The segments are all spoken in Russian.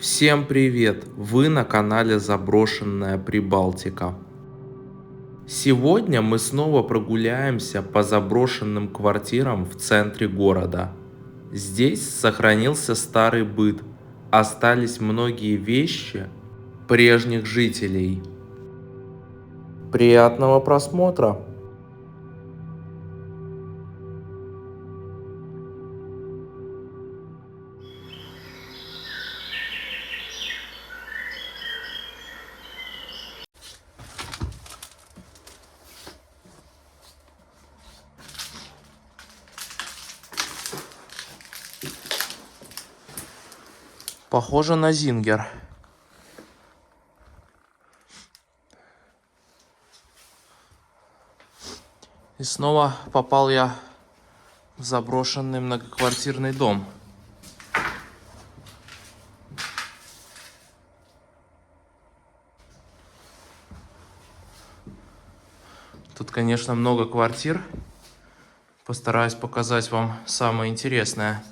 Всем привет! Вы на канале Заброшенная Прибалтика. Сегодня мы снова прогуляемся по заброшенным квартирам в центре города. Здесь сохранился старый быт, остались многие вещи прежних жителей. Приятного просмотра! Похоже на Зингер. И снова попал я в заброшенный многоквартирный дом. Тут, конечно, много квартир. Постараюсь показать вам самое интересное.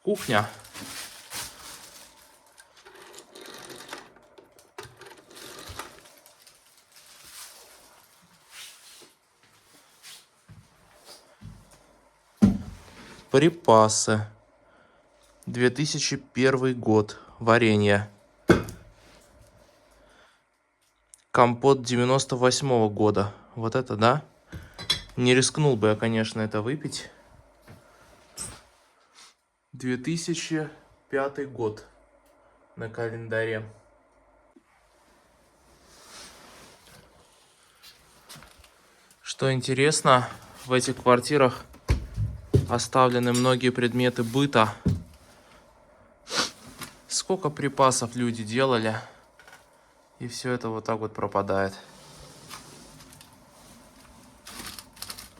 Кухня. Припасы. 2001 год. Варенье. Компот 98 года. Вот это да? Не рискнул бы я, конечно, это выпить. 2005 год на календаре. Что интересно, в этих квартирах оставлены многие предметы быта. Сколько припасов люди делали, и все это вот так вот пропадает.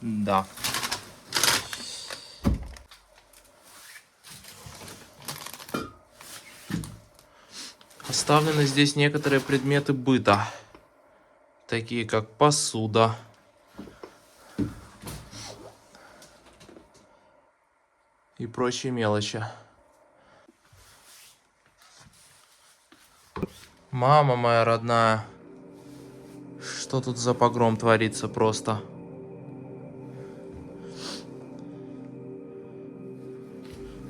Да. Оставлены здесь некоторые предметы быта, такие как посуда, и прочие мелочи. Мама моя родная, что тут за погром творится просто?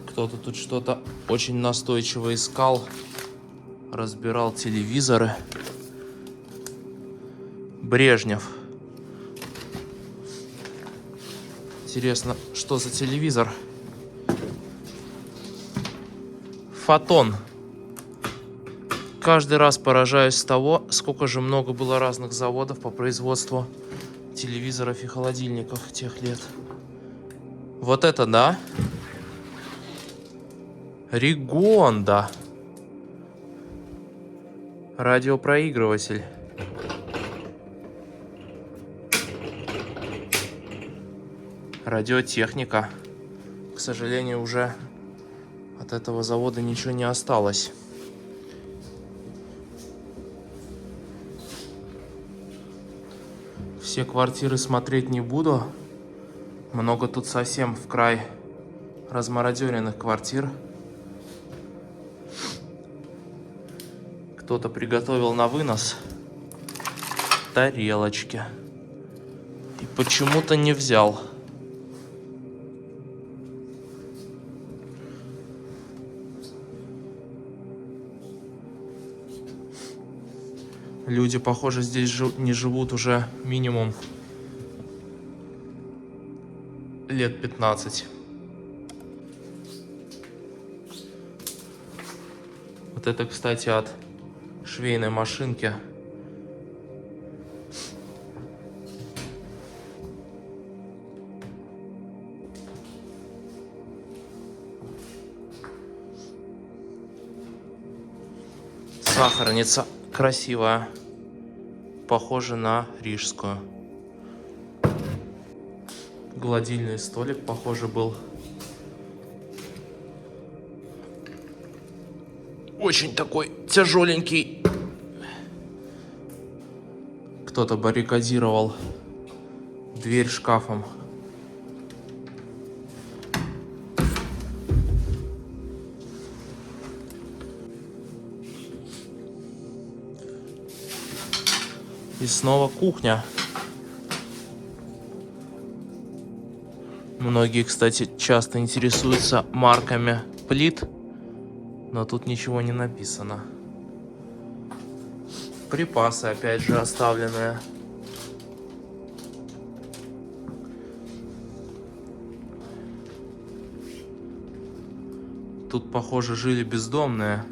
Кто-то тут что-то очень настойчиво искал, разбирал телевизоры. Брежнев. Интересно, что за телевизор? Фотон. Каждый раз поражаюсь с того, сколько же много было разных заводов по производству телевизоров и холодильников тех лет. Вот это да? Ригонда. Радиопроигрыватель. Радиотехника. К сожалению, уже от этого завода ничего не осталось. Все квартиры смотреть не буду. Много тут совсем в край размародеренных квартир. Кто-то приготовил на вынос тарелочки. И почему-то не взял. Люди, похоже, здесь не живут уже минимум лет 15. Вот это, кстати, от швейной машинки. Сахарница красивая. Похоже на рижскую. Гладильный столик, похоже, был очень такой тяжеленький. Кто-то баррикадировал дверь шкафом. И снова кухня. Многие, кстати, часто интересуются марками плит, но тут ничего не написано. Припасы, опять же, оставленные. Тут, похоже, жили бездомные.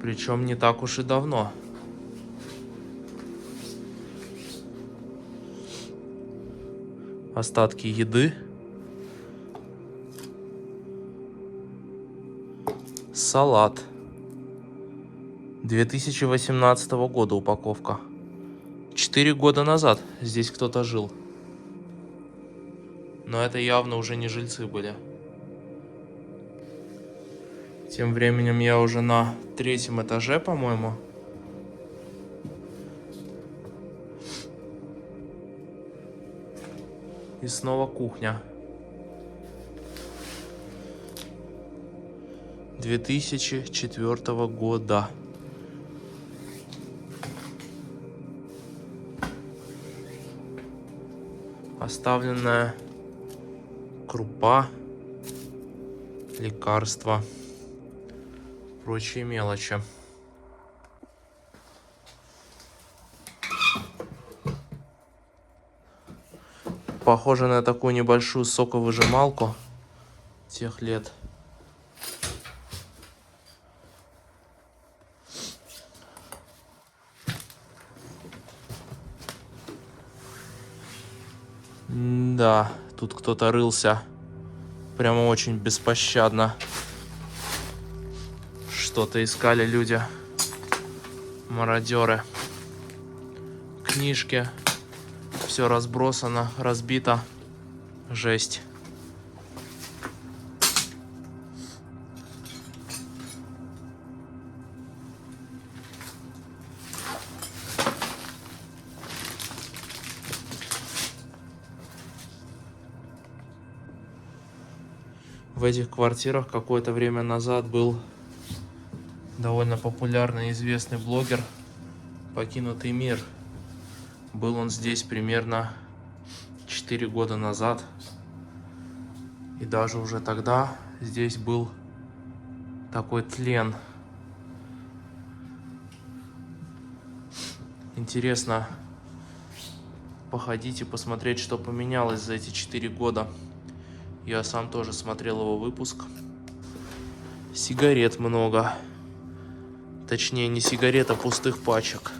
Причем не так уж и давно. Остатки еды. Салат. 2018 года упаковка. 4 года назад здесь кто-то жил. Но это явно уже не жильцы были. Тем временем я уже на 3-м этаже, по-моему. И снова кухня. 2004 года. Оставленная крупа, лекарства, прочие мелочи. Похоже на такую небольшую соковыжималку тех лет. Да, тут кто-то рылся прямо очень беспощадно. Что-то искали люди, мародеры. Книжки, все разбросано, разбито, жесть. В этих квартирах какое-то время назад был довольно популярный и известный блогер «Покинутый мир». Был он здесь примерно 4 года назад. И даже уже тогда здесь был такой тлен. Интересно походить и посмотреть, что поменялось за эти 4 года. Я сам тоже смотрел его выпуск. Сигарет много. Точнее, не сигарет, а пустых пачек.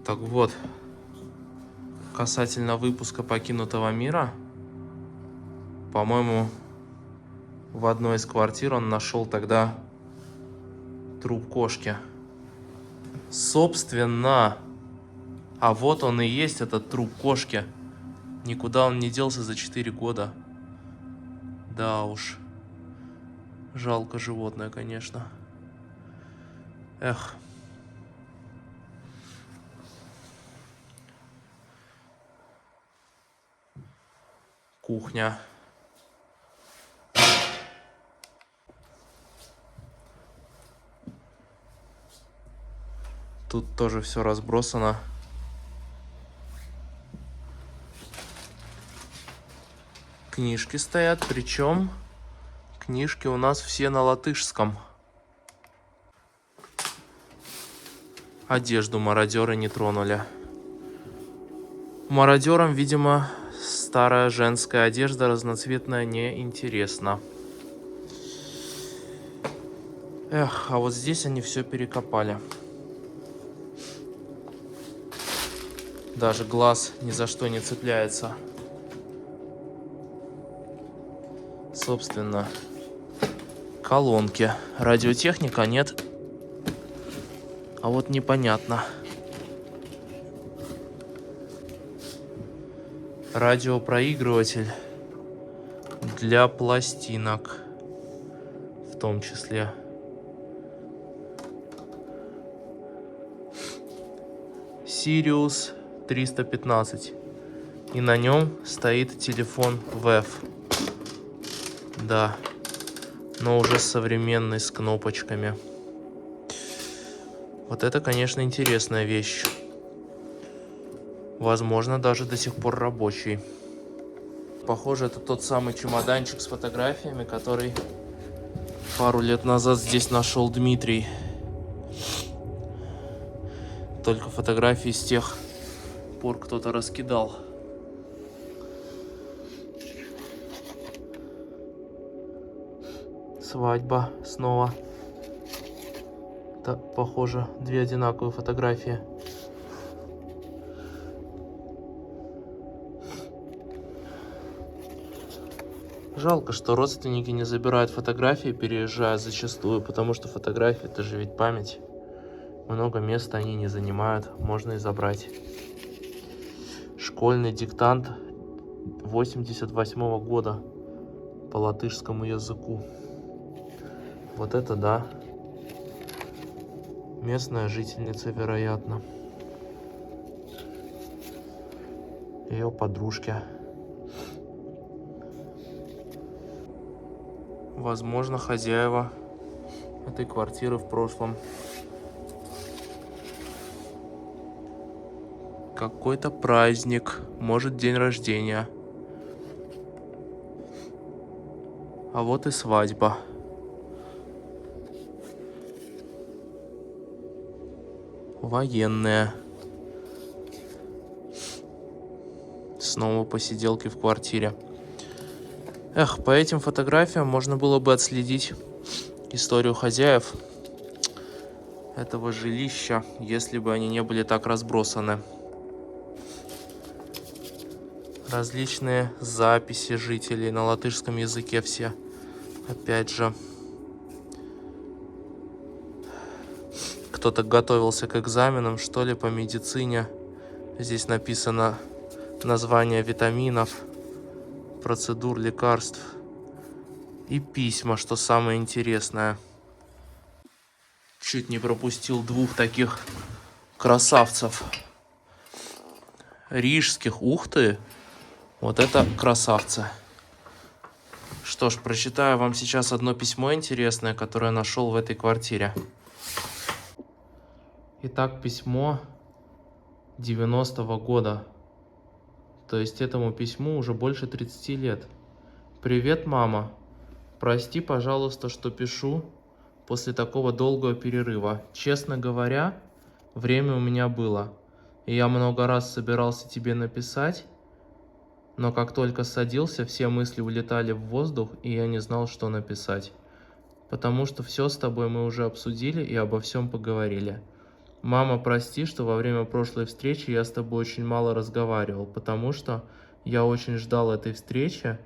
Так вот, касательно выпуска «Покинутого мира», по-моему, в одной из квартир он нашел тогда труп кошки. Собственно, а вот он и есть, этот труп кошки. Никуда он не делся за 4 года. Да уж. Жалко животное, конечно. Эх. Кухня. Тут тоже все разбросано. Книжки стоят, причем книжки у нас все на латышском. Одежду мародеры не тронули. Мародерам, видимо, старая женская одежда разноцветная не интересна. Эх, а вот здесь они все перекопали. Даже глаз ни за что не цепляется. Собственно, колонки. Радиотехника нет. А вот непонятно. Радиопроигрыватель для пластинок в том числе. Sirius 315. И на нем стоит телефон VEF. Да, но уже современный, с кнопочками. Вот это, конечно, интересная вещь. Возможно, даже до сих пор рабочий. Похоже, это тот самый чемоданчик с фотографиями, который пару лет назад здесь нашел Дмитрий. Только фотографии с тех пор кто-то раскидал. Свадьба снова. Это, похоже, две одинаковые фотографии. Жалко, что родственники не забирают фотографии, переезжая зачастую, потому что фотографии — это же ведь память. Много места они не занимают, можно и забрать. Школьный диктант 88-го года по латышскому языку. Вот это да. Местная жительница, вероятно. Ее подружки. Возможно, хозяева этой квартиры в прошлом. Какой-то праздник, может, день рождения. А вот и свадьба. Военные. Снова посиделки в квартире. Эх, по этим фотографиям можно было бы отследить историю хозяев этого жилища, если бы они не были так разбросаны. Различные записи жителей на латышском языке все. Опять же, кто-то готовился к экзаменам, что ли, по медицине. Здесь написано название витаминов, процедур, лекарств и письма, что самое интересное. Чуть не пропустил двух таких красавцев. Рижских. Ух ты! Вот это красавцы. Что ж, прочитаю вам сейчас одно письмо интересное, которое нашел в этой квартире. Итак, письмо 90-го года. То есть этому письму уже больше 30 лет. Привет, мама. Прости, пожалуйста, что пишу после такого долгого перерыва. Честно говоря, время у меня было. И я много раз собирался тебе написать, но как только садился, все мысли улетали в воздух, и я не знал, что написать. Потому что все с тобой мы уже обсудили и обо всем поговорили. Мама, прости, что во время прошлой встречи я с тобой очень мало разговаривал, потому что я очень ждал этой встречи,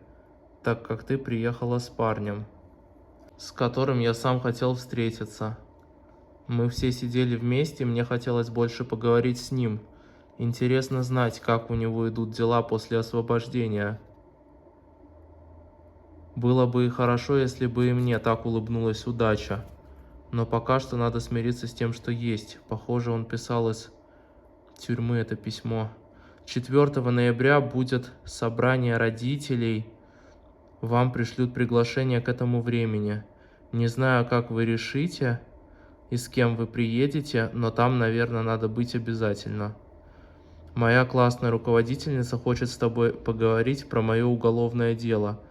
так как ты приехала с парнем, с которым я сам хотел встретиться. Мы все сидели вместе, мне хотелось больше поговорить с ним. Интересно знать, как у него идут дела после освобождения. Было бы и хорошо, если бы и мне так улыбнулась удача. Но пока что надо смириться с тем, что есть. Похоже, он писал из тюрьмы это письмо. 4 ноября будет собрание родителей. Вам пришлют приглашение к этому времени. Не знаю, как вы решите и с кем вы приедете, но там, наверное, надо быть обязательно. Моя классная руководительница хочет с тобой поговорить про мое уголовное дело.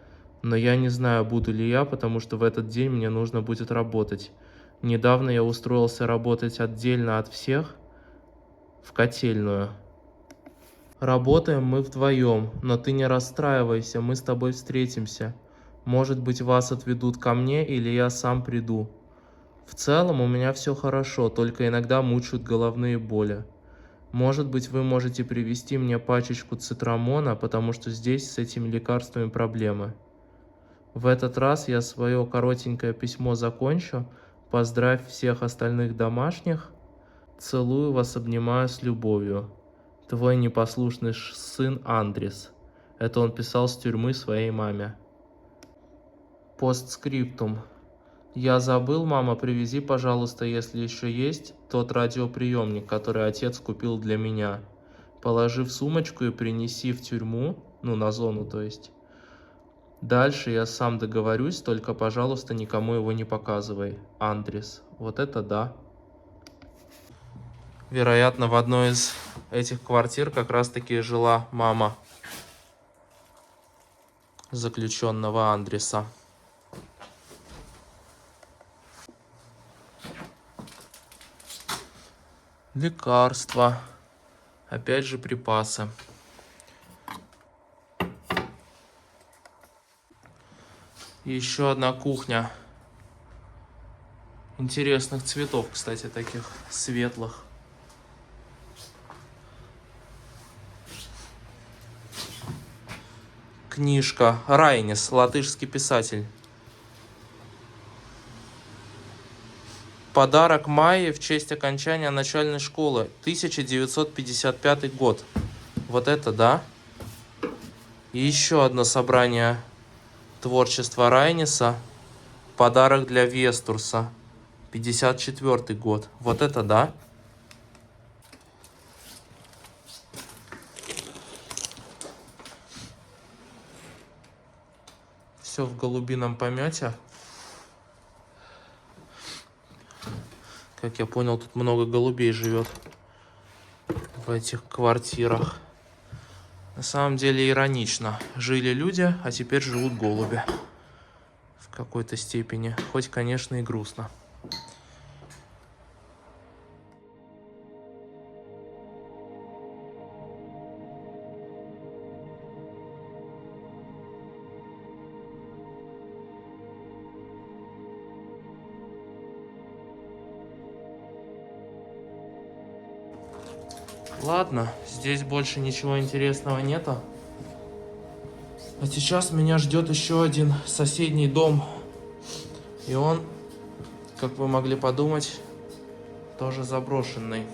Но я не знаю, буду ли я, потому что в этот день мне нужно будет работать. Недавно я устроился работать отдельно от всех в котельную. Работаем мы вдвоем, но ты не расстраивайся, мы с тобой встретимся. Может быть, вас отведут ко мне, или я сам приду. В целом у меня все хорошо, только иногда мучают головные боли. Может быть, вы можете привезти мне пачечку цитрамона, потому что здесь с этими лекарствами проблемы. В этот раз я свое коротенькое письмо закончу. Поздравь всех остальных домашних. Целую вас, обнимаю с любовью. Твой непослушный сын Андрис. Это он писал с тюрьмы своей маме. Постскриптум. Я забыл, мама, привези, пожалуйста, если еще есть, тот радиоприемник, который отец купил для меня. Положи в сумочку и принеси в тюрьму, ну, на зону, то есть. Дальше я сам договорюсь, только, пожалуйста, никому его не показывай. Андрес. Вот это да. Вероятно, в одной из этих квартир как раз-таки жила мама заключенного Андреса. Лекарства. Опять же припасы. И еще одна кухня. Интересных цветов, кстати, таких светлых. Книжка. Райнис, латышский писатель. Подарок Майе в честь окончания начальной школы. 1955 год. Вот это да. И еще одно собрание творчества Райниса. Подарок для Вестурса. 54 год. Вот это да. Все в голубином помете. Как я понял, тут много голубей живет в этих квартирах. На самом деле иронично. Жили люди, а теперь живут голуби. В какой-то степени. Хоть, конечно, и грустно. Ладно, здесь больше ничего интересного нету. А сейчас меня ждет еще один соседний дом. И он, как вы могли подумать, тоже заброшенный.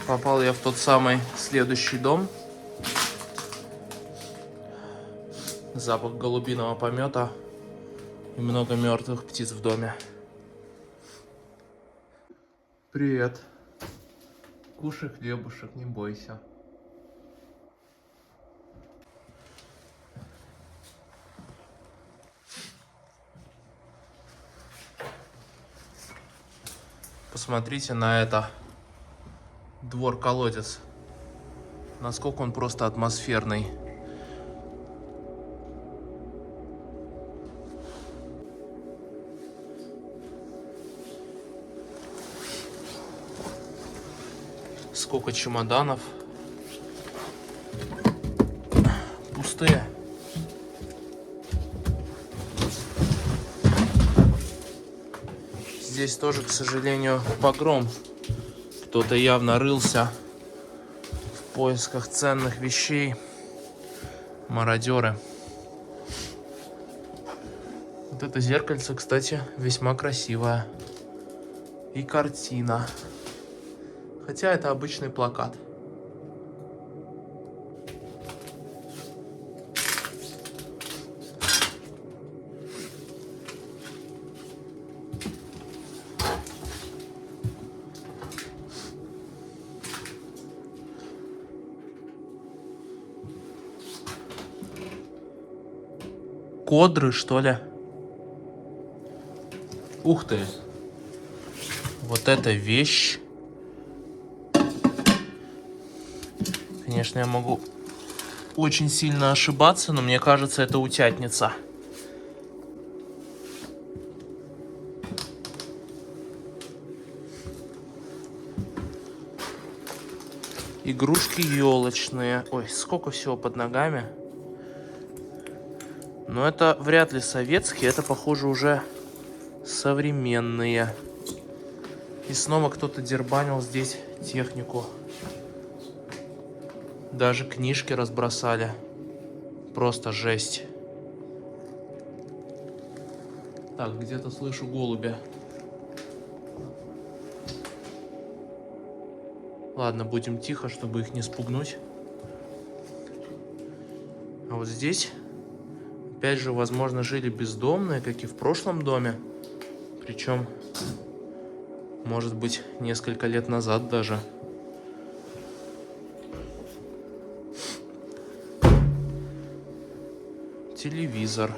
Попал я в тот самый следующий дом. Запах голубиного помета и много мертвых птиц в доме. Привет. Кушай хлебушек, не бойся. Посмотрите на это. Двор-колодец. Насколько он просто атмосферный. Сколько чемоданов. Пустые. Здесь тоже, к сожалению, погром. Кто-то явно рылся в поисках ценных вещей. Мародеры. Вот это зеркальце, кстати, весьма красивое. И картина. Хотя это обычный плакат. Кодры, что ли? Ух ты. Вот эта вещь. Конечно, я могу очень сильно ошибаться, но мне кажется, это утятница. Игрушки елочные. Ой, сколько всего под ногами. Но это вряд ли советские, это, похоже, уже современные. И снова кто-то дербанил здесь технику Даже книжки разбросали. Просто жесть. Так, где-то слышу голубя. Ладно, будем тихо, чтобы их не спугнуть. А вот здесь, опять же, возможно, жили бездомные, как и в прошлом доме. Причем, может быть, несколько лет назад даже. Телевизор.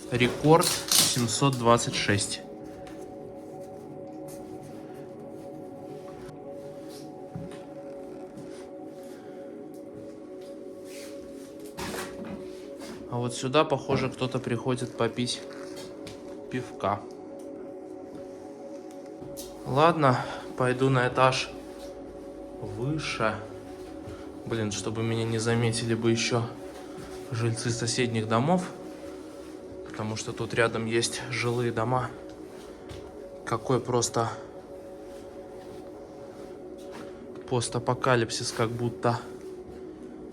Рекорд 726. А вот сюда, похоже, кто-то приходит попить пивка. Ладно, пойду на этаж выше. Блин, чтобы меня не заметили бы еще жильцы соседних домов. Потому что тут рядом есть жилые дома. Какой просто постапокалипсис, как будто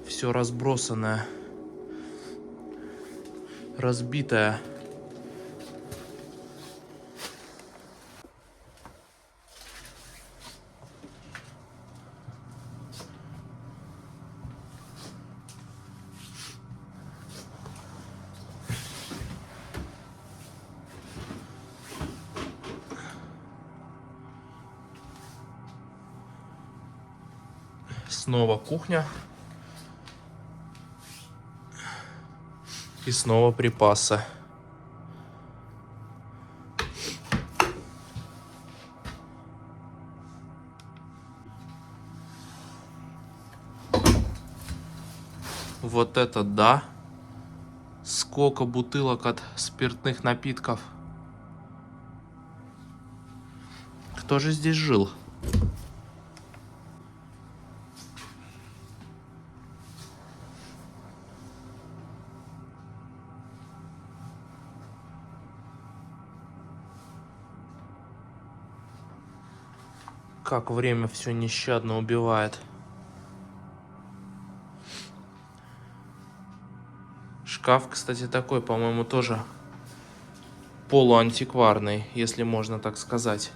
все разбросанное, разбитое. Снова кухня. И снова припасы. Вот это да! Сколько бутылок от спиртных напитков. Кто же здесь жил? Как время все нещадно убивает. Шкаф, кстати, такой, по-моему, тоже полуантикварный, если можно так сказать.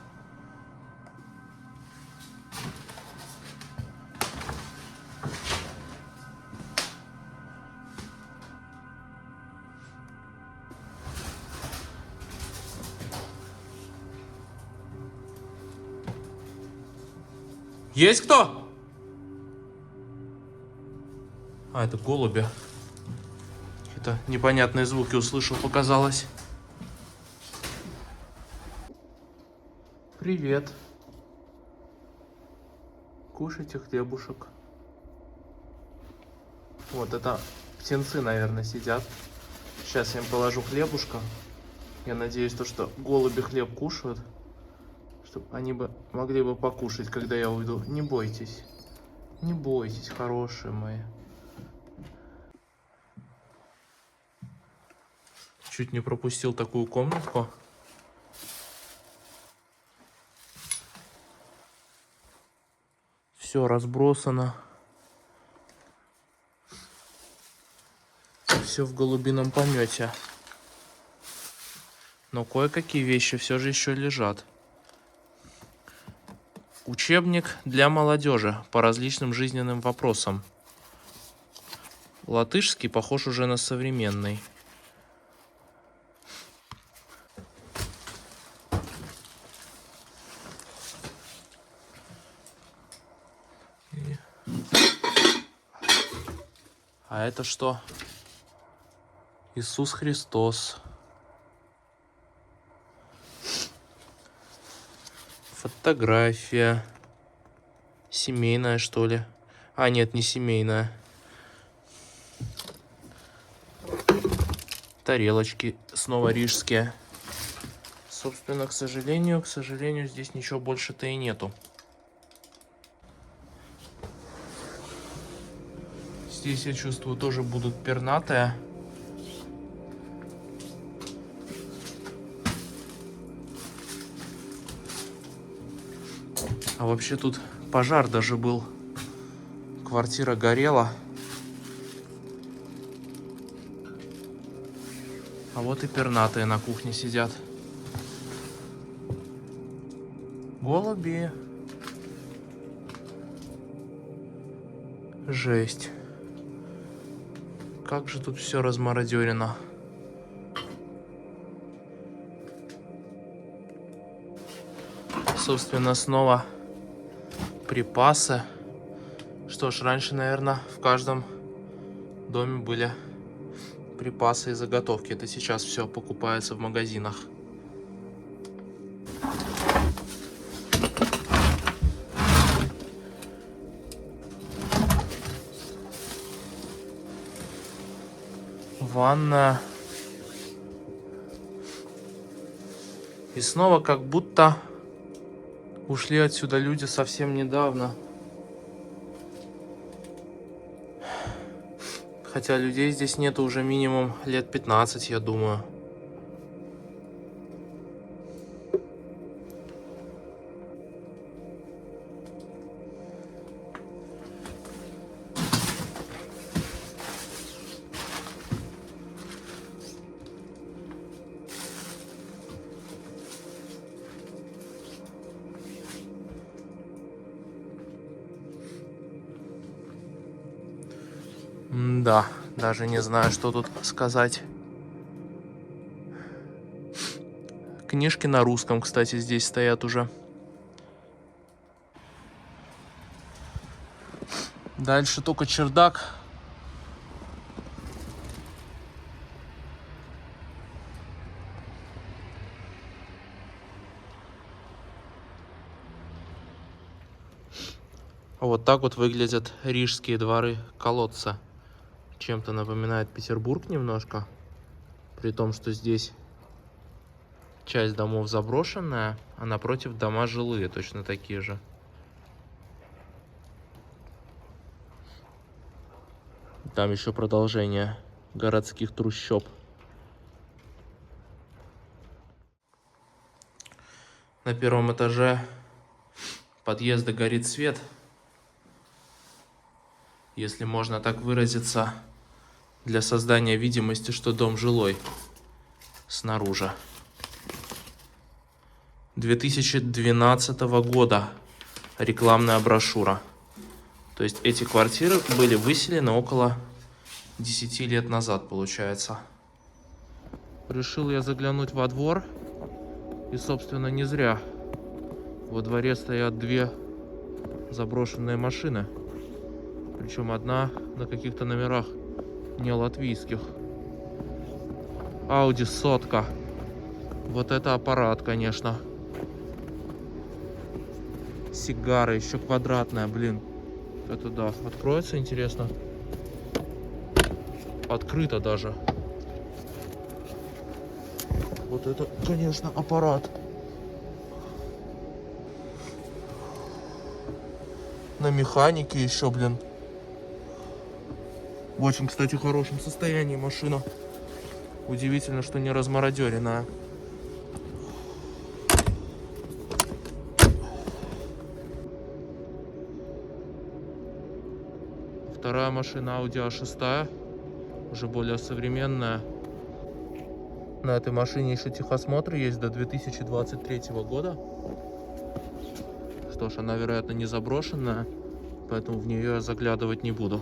Есть кто? А, это голуби. Это непонятные звуки услышал, показалось. Привет. Кушайте хлебушек. Вот это птенцы, наверное, сидят. Сейчас я им положу хлебушка. Я надеюсь, что голуби хлеб кушают. Чтобы они бы могли бы покушать, когда я уйду. Не бойтесь. Не бойтесь, хорошие мои. Чуть не пропустил такую комнатку. Все разбросано. Все в голубином помете. Но кое-какие вещи все же еще лежат. Учебник для молодежи по различным жизненным вопросам. Латышский похож уже на современный. А это что? Иисус Христос. Фотография. Семейная, что ли? А, нет, не семейная. Тарелочки снова рижские. Собственно, к сожалению, здесь ничего больше-то и нету. Здесь, я чувствую, тоже будут пернатые. А вообще тут пожар даже был Квартира горела. А вот и пернатые на кухне сидят. Голуби. Жесть. Как же тут все размародерено. Собственно, снова припасы. Что ж, раньше, наверное, в каждом доме были припасы и заготовки. Это сейчас все покупается в магазинах. Ванна. И снова как будто ушли отсюда люди совсем недавно. Хотя людей здесь нету уже минимум лет 15, я думаю. Да, даже не знаю, что тут сказать. Книжки на русском, кстати, здесь стоят уже. Дальше только чердак. Вот так вот выглядят рижские дворы колодца. Чем-то напоминает Петербург немножко. При том, что здесь часть домов заброшенная, а напротив дома жилые, точно такие же. Там еще продолжение городских трущоб. На первом этаже подъезда горит свет, если можно так выразиться, для создания видимости, что дом жилой снаружи. 2012 года рекламная брошюра. То есть эти квартиры были выселены около 10 лет назад, получается. Решил я заглянуть во двор. И, собственно, не зря. Во дворе стоят две заброшенные машины. Причем одна на каких-то номерах не латвийских. Audi 100. Вот это аппарат, конечно. Сигара еще квадратная, блин. Это да. Откроется, интересно. Открыто даже. Вот это, конечно, аппарат. На механике еще, блин. В очень, кстати, хорошем состоянии машина. Удивительно, что не размародеренная. Вторая машина Audi A6, уже более современная. На этой машине еще техосмотр есть до 2023 года. Что ж, она, вероятно, не заброшенная, поэтому в нее я заглядывать не буду.